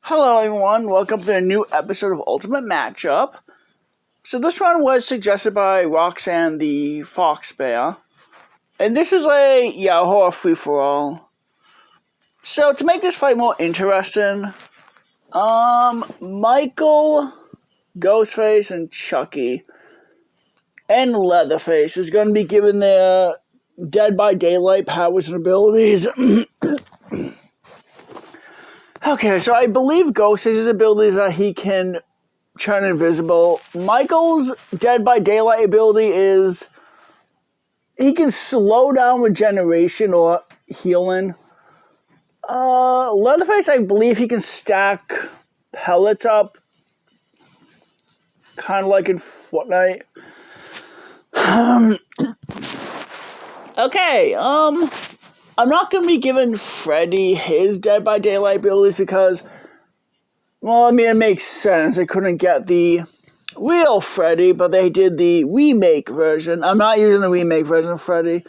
Hello everyone, welcome to a new episode of Ultimate Matchup. So this one was suggested by Roxanne the Foxbear. And this is a horror free-for-all. So to make this fight more interesting, Michael, Ghostface, and Chucky, and Leatherface is going to be given their Dead by Daylight powers and abilities. Okay, so I believe Ghostface's ability is that he can turn invisible. Michael's Dead by Daylight ability is he can slow down regeneration or healing. Leatherface, I believe he can stack pellets up, kind of like in Fortnite. Okay, I'm not going to be giving Freddy his Dead by Daylight abilities because, well, I mean, it makes sense. They couldn't get the real Freddy, but they did the remake version. I'm not using the remake version of Freddy.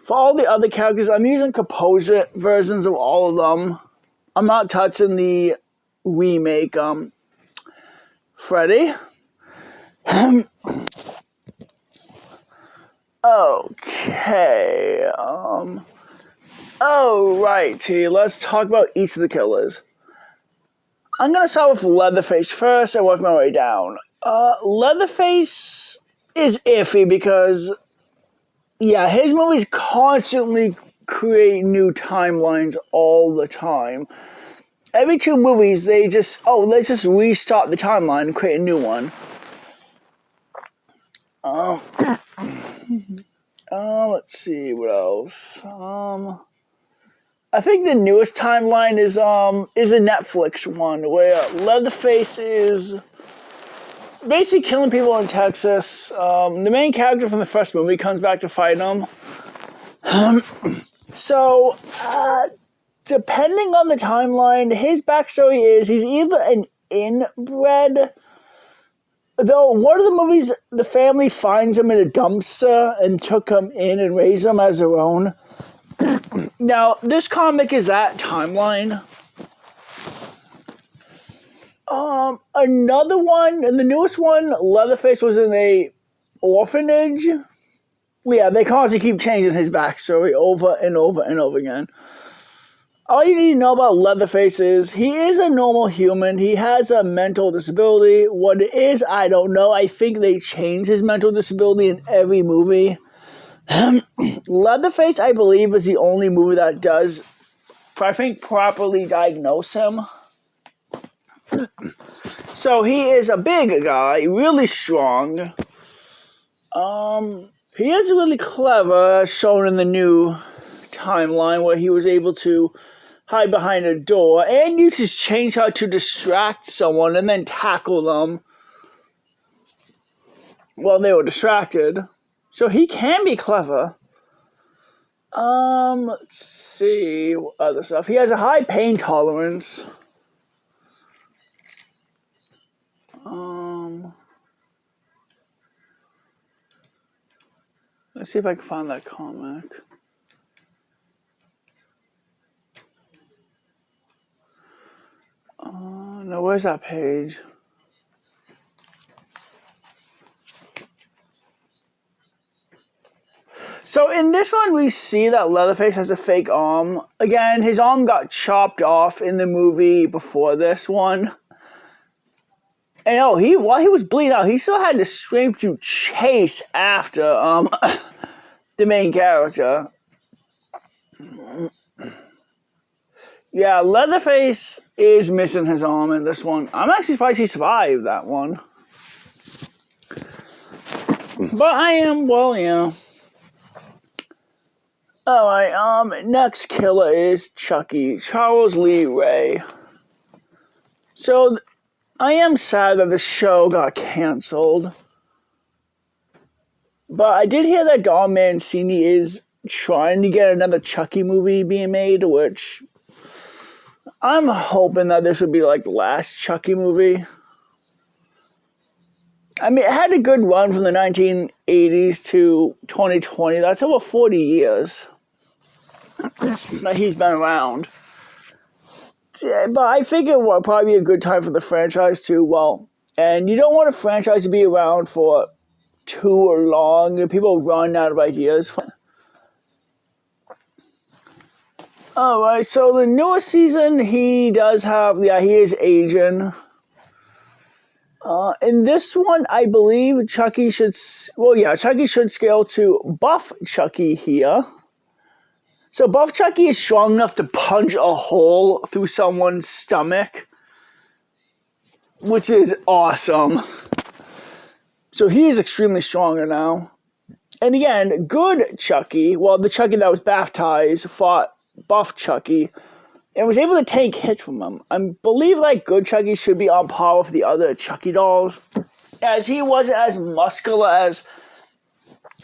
For all the other characters, I'm using composite versions of all of them. I'm not touching the remake Freddy. Okay, alrighty, let's talk about each of the killers. I'm gonna start with Leatherface first and work my way down. Leatherface is iffy because, yeah, his movies constantly create new timelines all the time. Every two movies, let's just restart the timeline and create a new one. Let's see, what else? I think the newest timeline is a Netflix one where Leatherface is basically killing people in Texas. The main character from the first movie comes back to fight him. Depending on the timeline, his backstory is he's either an inbred. Though one of the movies, the family finds him in a dumpster and took him in and raised him as their own. Now, this comic is that timeline. Another one, and the newest one, Leatherface was in a orphanage. Yeah, they constantly keep changing his backstory over and over and over again. All you need to know about Leatherface is he is a normal human. He has a mental disability. What it is, I don't know. I think they change his mental disability in every movie. Leatherface, I believe, is the only movie that does, I think, properly diagnose him. So he is a big guy, really strong. He is really clever, as shown in the new timeline, where he was able to hide behind a door and use his chainsaw to distract someone and then tackle them while they were distracted. So he can be clever. Let's see what other stuff. He has a high pain tolerance. Let's see if I can find that comic. No, where's that page? So in this one, we see that Leatherface has a fake arm. Again, his arm got chopped off in the movie before this one. And while he was bleeding out, he still had the strength to chase after the main character. Yeah, Leatherface is missing his arm in this one. I'm actually surprised he survived that one. But I am, well, yeah. Alright, next killer is Chucky, Charles Lee Ray. So, I am sad that the show got canceled. But I did hear that Don Mancini is trying to get another Chucky movie being made, which I'm hoping that this would be like the last Chucky movie. I mean, it had a good run from the 1980s to 2020. That's over 40 years that he's been around. but I figure it would probably be a good time for the franchise too. Well, and you don't want a franchise to be around for too long. People run out of ideas. Alright, so the newest season, he does have, he is Asian. In this one, I believe Chucky should, Chucky should scale to Buff Chucky here. So Buff Chucky is strong enough to punch a hole through someone's stomach, which is awesome. So he is extremely stronger now. And again, good Chucky, well, the Chucky that was baptized, fought Buff Chucky and was able to take hits from him. I believe good Chucky should be on par with the other Chucky dolls, as he wasn't as muscular as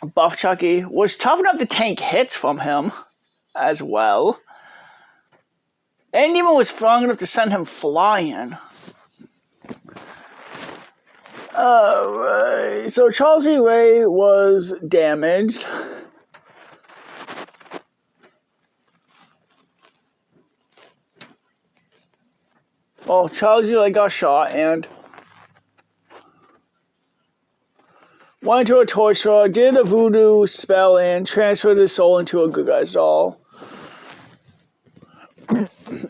Buff Chucky, was tough enough to tank hits from him as well, and even was strong enough to send him flying. Alright, so Charles E. Ray was damaged. Well, Charles E. Ray got shot and went to a toy store, did a voodoo spell, and transferred his soul into a good guy's doll.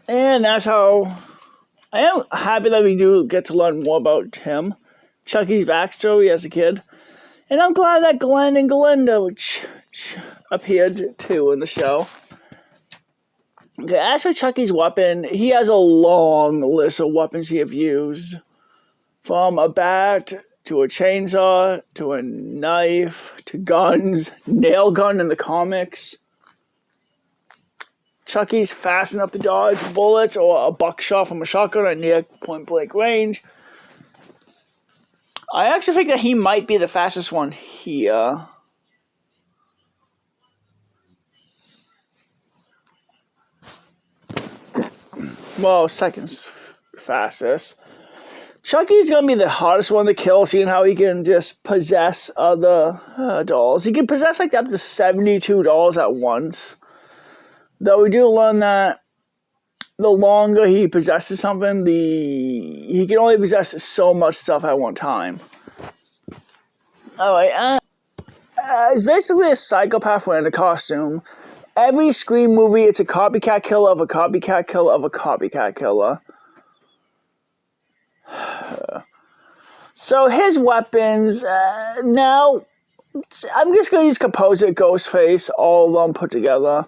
And that's how I am happy that we do get to learn more about him, Chucky's backstory as a kid. And I'm glad that Glenn and Glinda appeared too in the show. Okay, as for Chucky's weapon, he has a long list of weapons he have used. From a bat, to a chainsaw, to a knife, to guns, nail gun in the comics. Chucky's fast enough to dodge bullets or a buckshot from a shotgun at near point blank range. I actually think that he might be the fastest one here. Well, second fastest. Chucky's going to be the hardest one to kill, seeing how he can just possess other dolls. He can possess up to 72 dolls at once. Though we do learn that the longer he possesses something, he can only possess so much stuff at one time. Alright, it's basically a psychopath wearing a costume. Every Scream movie, it's a copycat killer of a copycat killer of a copycat killer. So his weapons, now, I'm just going to use Composite, Ghostface, all of them put together.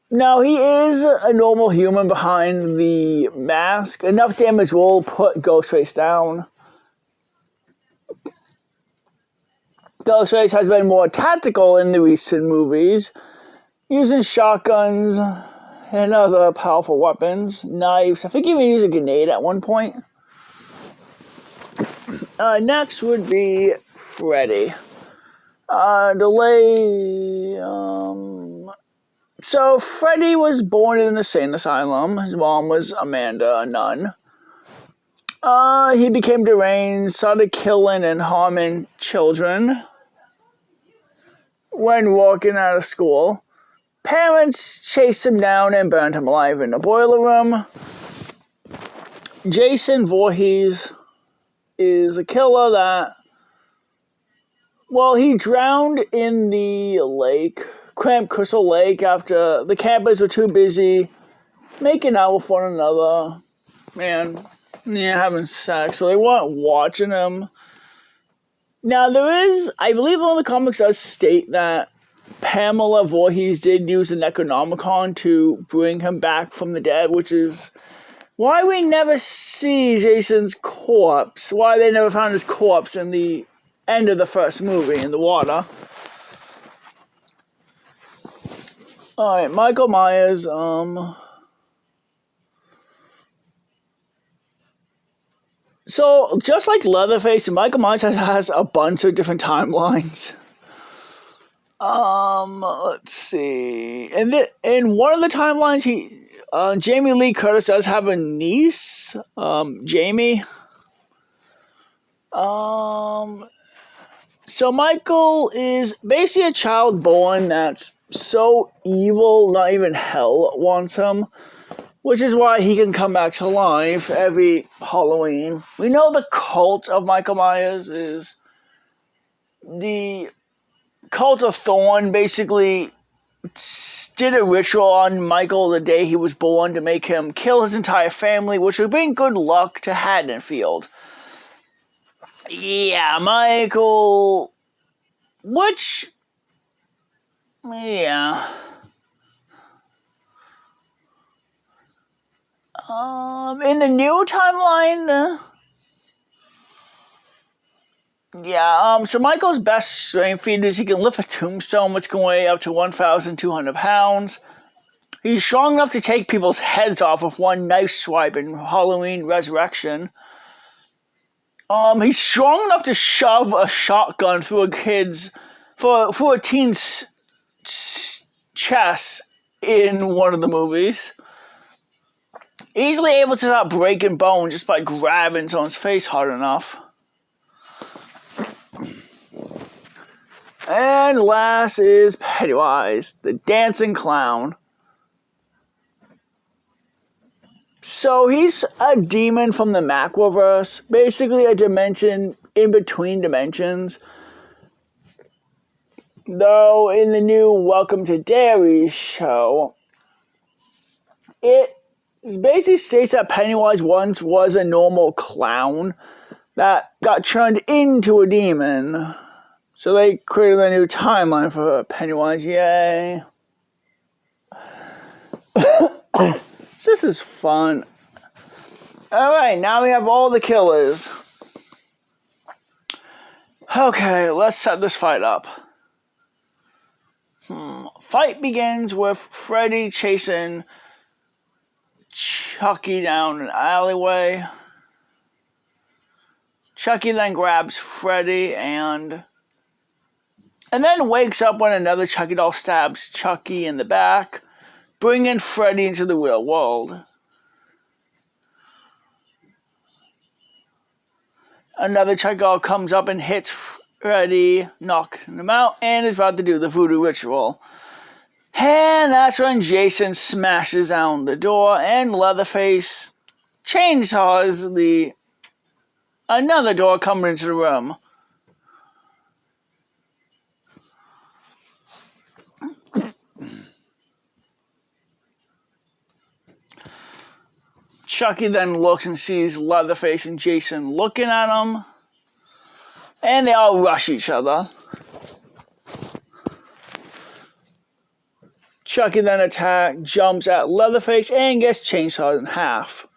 Now, he is a normal human behind the mask. Enough damage will put Ghostface down. Ghostface has been more tactical in the recent movies, using shotguns and other powerful weapons, knives. I think he even used a grenade at one point. Next would be Freddy. So Freddy was born in an insane asylum. His mom was Amanda, a nun. He became deranged, started killing and harming children when walking out of school. Parents chased him down and burned him alive in the boiler room. Jason Voorhees is a killer that, well, he drowned in the lake, Camp Crystal Lake, after the campers were too busy making out with one another. Having sex, so they weren't watching him. Now, there is, I believe one of the comics does state that Pamela Voorhees did use the Necronomicon to bring him back from the dead, which is why we never see Jason's corpse, why they never found his corpse in the end of the first movie in the water. Alright, Michael Myers, So, just like Leatherface, Michael Myers has a bunch of different timelines. Let's see. In one of the timelines, Jamie Lee Curtis does have a niece, Jamie. So Michael is basically a child born that's so evil, not even hell wants him. Which is why he can come back to life every Halloween. We know the cult of Michael Myers is the cult of Thorn. Basically did a ritual on Michael the day he was born to make him kill his entire family, which would bring good luck to Haddonfield. Yeah, Michael... Which... Yeah... in the new timeline, so Michael's best strength feat is he can lift a tombstone, which can weigh up to 1,200 pounds. He's strong enough to take people's heads off with one knife swipe in Halloween Resurrection. He's strong enough to shove a shotgun through a teen's chest in one of the movies. Easily able to stop breaking bone just by grabbing someone's face hard enough. And last is Pennywise, the dancing clown. So he's a demon from the Macroverse, basically a dimension in between dimensions. Though in the new Welcome to Derry show, it basically states that Pennywise once was a normal clown that got turned into a demon. So they created a new timeline for Pennywise, yay. This is fun. Alright, now we have all the killers. Okay, let's set this fight up. Fight begins with Freddy chasing Chucky down an alleyway. Chucky then grabs Freddy and then wakes up when another Chucky doll stabs Chucky in the back, bringing Freddy into the real world. Another Chucky doll comes up and hits Freddy, knocking him out, and is about to do the voodoo ritual. And that's when Jason smashes down the door and Leatherface chainsaws another door coming into the room. Chucky then looks and sees Leatherface and Jason looking at him, and they all rush each other. Chucky then jumps at Leatherface and gets chainsawed in half.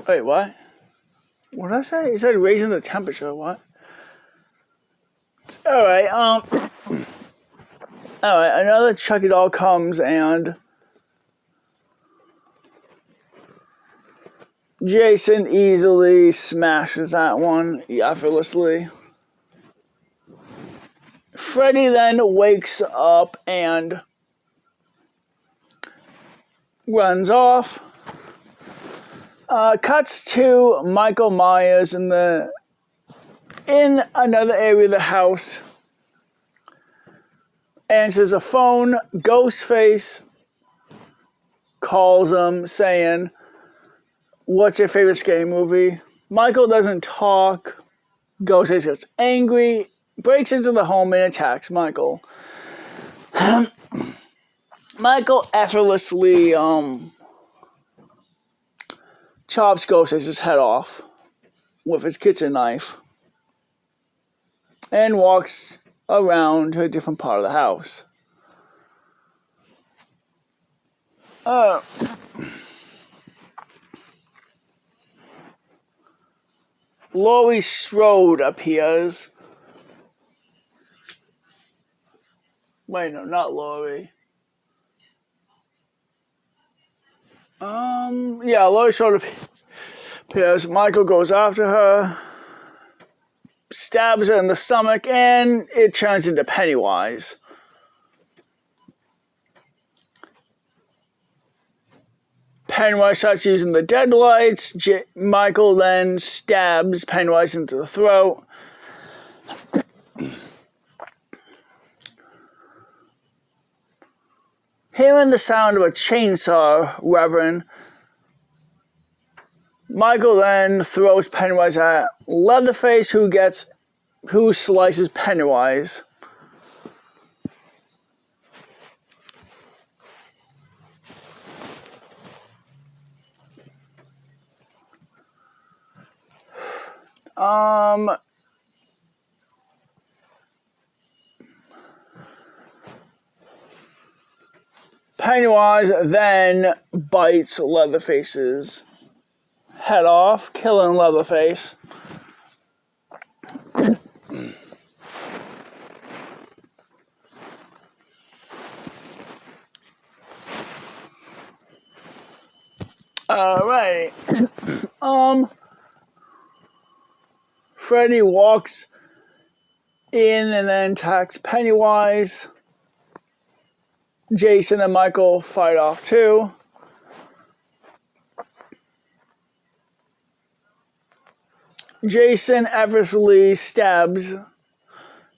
Wait, what? What did I say? He said raising the temperature, what? Alright, another Chucky doll comes and Jason easily smashes that one effortlessly. Freddy then wakes up and runs off. Cuts to Michael Myers in another area of the house. Answers a phone. Ghostface calls him saying, "What's your favorite scary movie?" Michael doesn't talk. Ghostface gets angry, breaks into the home and attacks Michael. Michael effortlessly chops Ghostface's head off with his kitchen knife and walks around to a different part of the house. Laurie Strode appears. Wait, no, not Laurie. Laurie Strode appears. Michael goes after her, stabs her in the stomach, and it turns into Pennywise. Pennywise starts using the deadlights. Michael then stabs Pennywise into the throat. Hearing the sound of a chainsaw, Reverend, Michael then throws Pennywise at Leatherface, who slices Pennywise. Pennywise then bites Leatherface's head off, killing Leatherface. Alright. Freddy walks in and then attacks Pennywise. Jason and Michael fight off too. Jason effortlessly stabs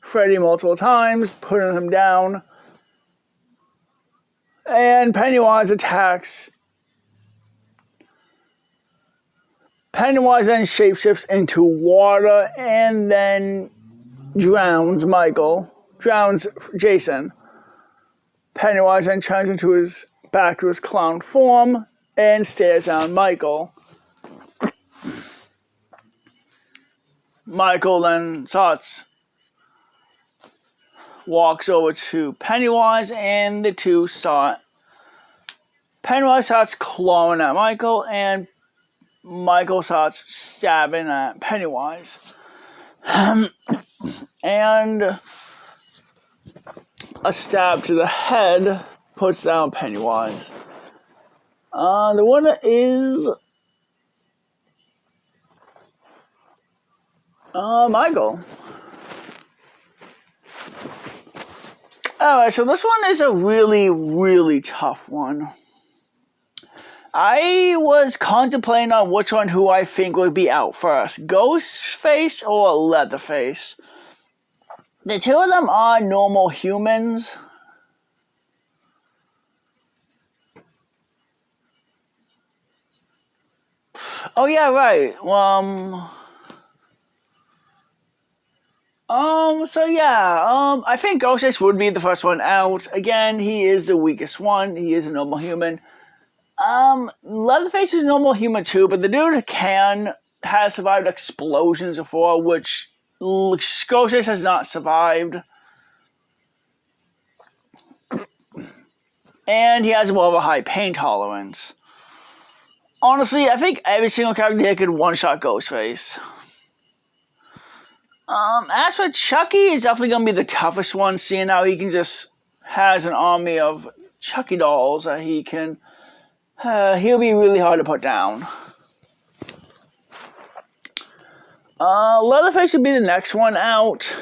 Freddy multiple times, putting him down. And Pennywise attacks. Pennywise then shapeshifts into water and then drowns Jason. Pennywise then turns back to his clown form and stares down Michael. Michael then walks over to Pennywise and the two Pennywise starts clawing at Michael and Michael starts stabbing at Pennywise. And a stab to the head puts down Pennywise. The winner is Michael. Alright, so this one is a really, really tough one. I was contemplating on who I think would be out first, Ghostface or Leatherface. The two of them are normal humans. Oh yeah, right. I think Ghostface would be the first one out. Again, he is the weakest one. He is a normal human. Leatherface is a normal human too, but the dude has survived explosions before, which Ghostface has not survived. And he has more of a high pain tolerance. Honestly, I think every single character here could one-shot Ghostface. As for Chucky, is definitely going to be the toughest one, seeing how he has an army of Chucky dolls that he'll be really hard to put down. Leatherface would be the next one out.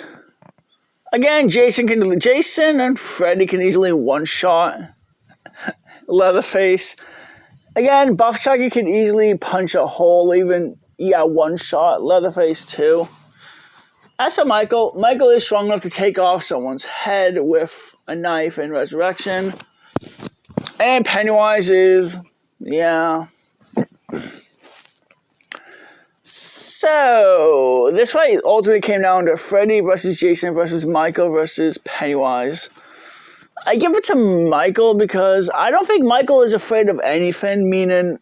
Again, Jason and Freddy can easily one-shot Leatherface. Again, Buff Chucky can easily punch a hole, one-shot Leatherface too. As for Michael is strong enough to take off someone's head with a knife in Resurrection. And Pennywise is, So, this fight ultimately came down to Freddy versus Jason versus Michael versus Pennywise. I give it to Michael because I don't think Michael is afraid of anything, meaning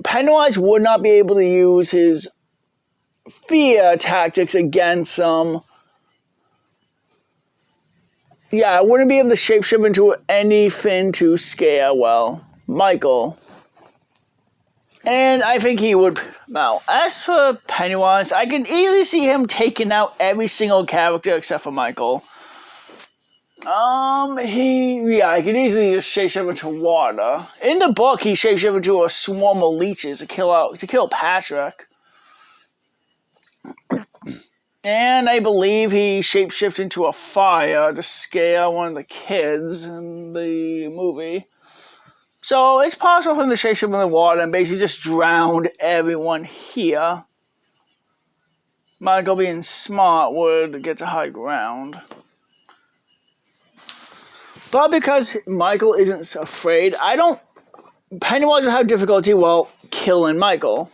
Pennywise would not be able to use his fear tactics against I wouldn't be able to shapeshift into anything to scare, Michael. And I think he would. Now, as for Pennywise, I can easily see him taking out every single character except for Michael. I could easily just shapeshift into water. In the book, he shapeshifted into a swarm of leeches to kill Patrick. And I believe he shapeshifted into a fire to scare one of the kids in the movie. So it's possible for him to shapeshift in the water and basically just drowned everyone here. Michael, being smart, would get to high ground. But because Michael isn't afraid, Pennywise will have difficulty, killing Michael.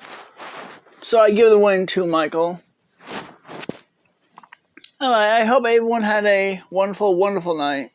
So I give the win to Michael. Alright, I hope everyone had a wonderful, wonderful night.